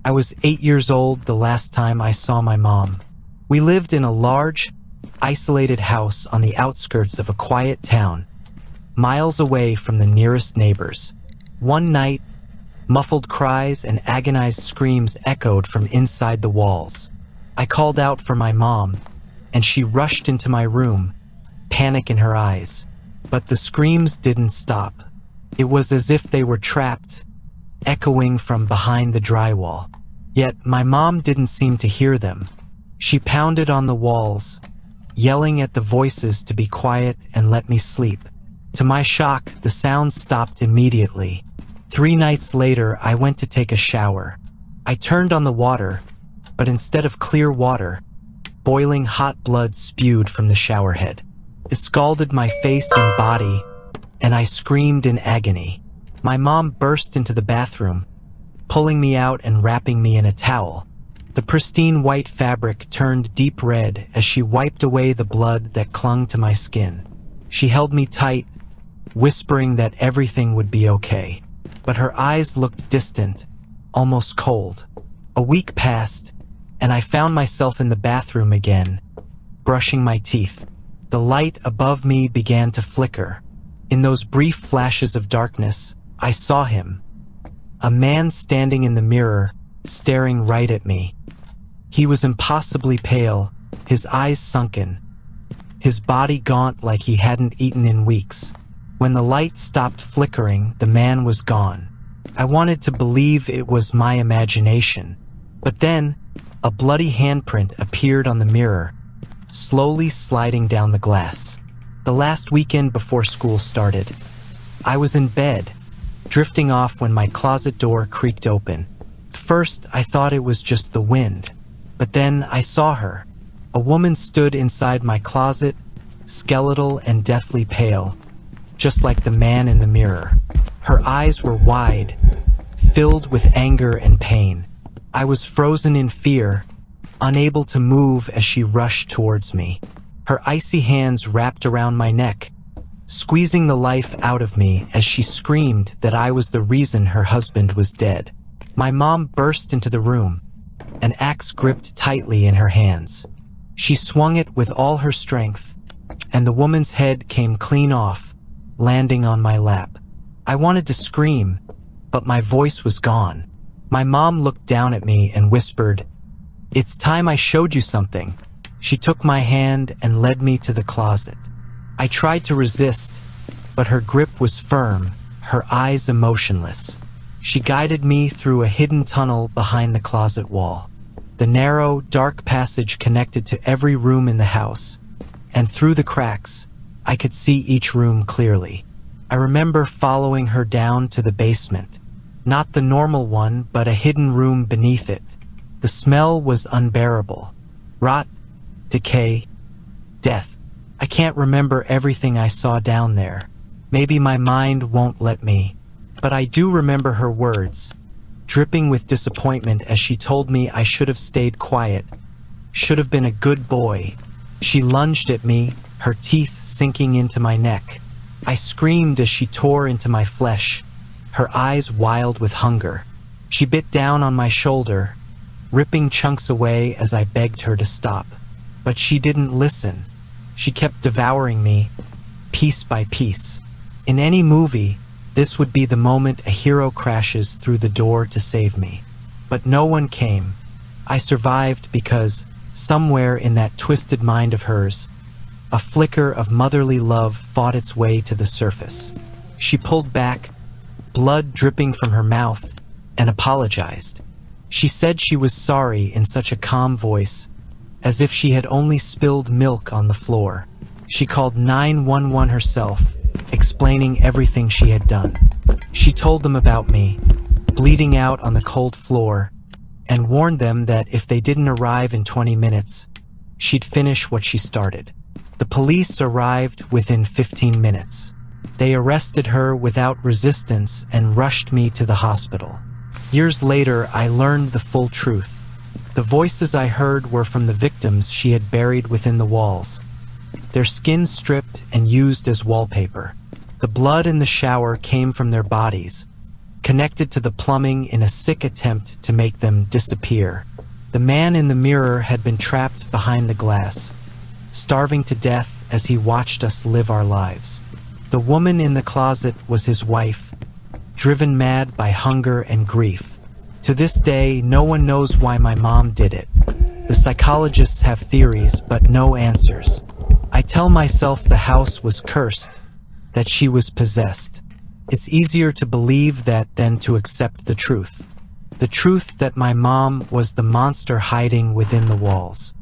I was 8 years old the last time I saw my mom. We lived in a large, isolated house on the outskirts of a quiet town, miles away from the nearest neighbors. One night, muffled cries and agonized screams echoed from inside the walls. I called out for my mom, and she rushed into my room, panic in her eyes. But the screams didn't stop. It was as if they were trapped, echoing from behind the drywall. Yet my mom didn't seem to hear them. She pounded on the walls, yelling at the voices to be quiet and let me sleep. To my shock, the sounds stopped immediately. 3 nights later, I went to take a shower. I turned on the water, but instead of clear water, boiling hot blood spewed from the shower head. It scalded my face and body, and I screamed in agony. My mom burst into the bathroom, pulling me out and wrapping me in a towel. The pristine white fabric turned deep red as she wiped away the blood that clung to my skin. She held me tight, whispering that everything would be okay. But her eyes looked distant, almost cold. A week passed, and I found myself in the bathroom again, brushing my teeth. The light above me began to flicker. In those brief flashes of darkness, I saw him. A man standing in the mirror, staring right at me. He was impossibly pale, his eyes sunken, his body gaunt like he hadn't eaten in weeks. When the light stopped flickering, the man was gone. I wanted to believe it was my imagination. But then, a bloody handprint appeared on the mirror, slowly sliding down the glass. The last weekend before school started, I was in bed, drifting off when my closet door creaked open. First, I thought it was just the wind, but then I saw her. A woman stood inside my closet, skeletal and deathly pale, just like the man in the mirror. Her eyes were wide, filled with anger and pain. I was frozen in fear, unable to move as she rushed towards me. Her icy hands wrapped around my neck, squeezing the life out of me as she screamed that I was the reason her husband was dead. My mom burst into the room, an axe gripped tightly in her hands. She swung it with all her strength, and the woman's head came clean off, landing on my lap. I wanted to scream, but my voice was gone. My mom looked down at me and whispered, "It's time I showed you something." She took my hand and led me to the closet. I tried to resist, but her grip was firm, her eyes emotionless. She guided me through a hidden tunnel behind the closet wall. The narrow, dark passage connected to every room in the house, and through the cracks, I could see each room clearly. I remember following her down to the basement. Not the normal one, but a hidden room beneath it. The smell was unbearable. Rot, decay, death. I can't remember everything I saw down there. Maybe my mind won't let me. But I do remember her words, dripping with disappointment as she told me I should have stayed quiet, should have been a good boy. She lunged at me, her teeth sinking into my neck. I screamed as she tore into my flesh, her eyes wild with hunger. She bit down on my shoulder, ripping chunks away as I begged her to stop. But she didn't listen. She kept devouring me, piece by piece. In any movie, this would be the moment a hero crashes through the door to save me. But no one came. I survived because, somewhere in that twisted mind of hers, a flicker of motherly love fought its way to the surface. She pulled back, blood dripping from her mouth, and apologized. She said she was sorry in such a calm voice, as if she had only spilled milk on the floor. She called 911 herself, explaining everything she had done. She told them about me, bleeding out on the cold floor, and warned them that if they didn't arrive in 20 minutes, she'd finish what she started. The police arrived within 15 minutes. They arrested her without resistance and rushed me to the hospital. Years later, I learned the full truth. The voices I heard were from the victims she had buried within the walls, their skin stripped and used as wallpaper. The blood in the shower came from their bodies, connected to the plumbing in a sick attempt to make them disappear. The man in the mirror had been trapped behind the glass, starving to death as he watched us live our lives. The woman in the closet was his wife, driven mad by hunger and grief. To this day, no one knows why my mom did it. The psychologists have theories, but no answers. I tell myself the house was cursed, that she was possessed. It's easier to believe that than to accept the truth. The truth that my mom was the monster hiding within the walls.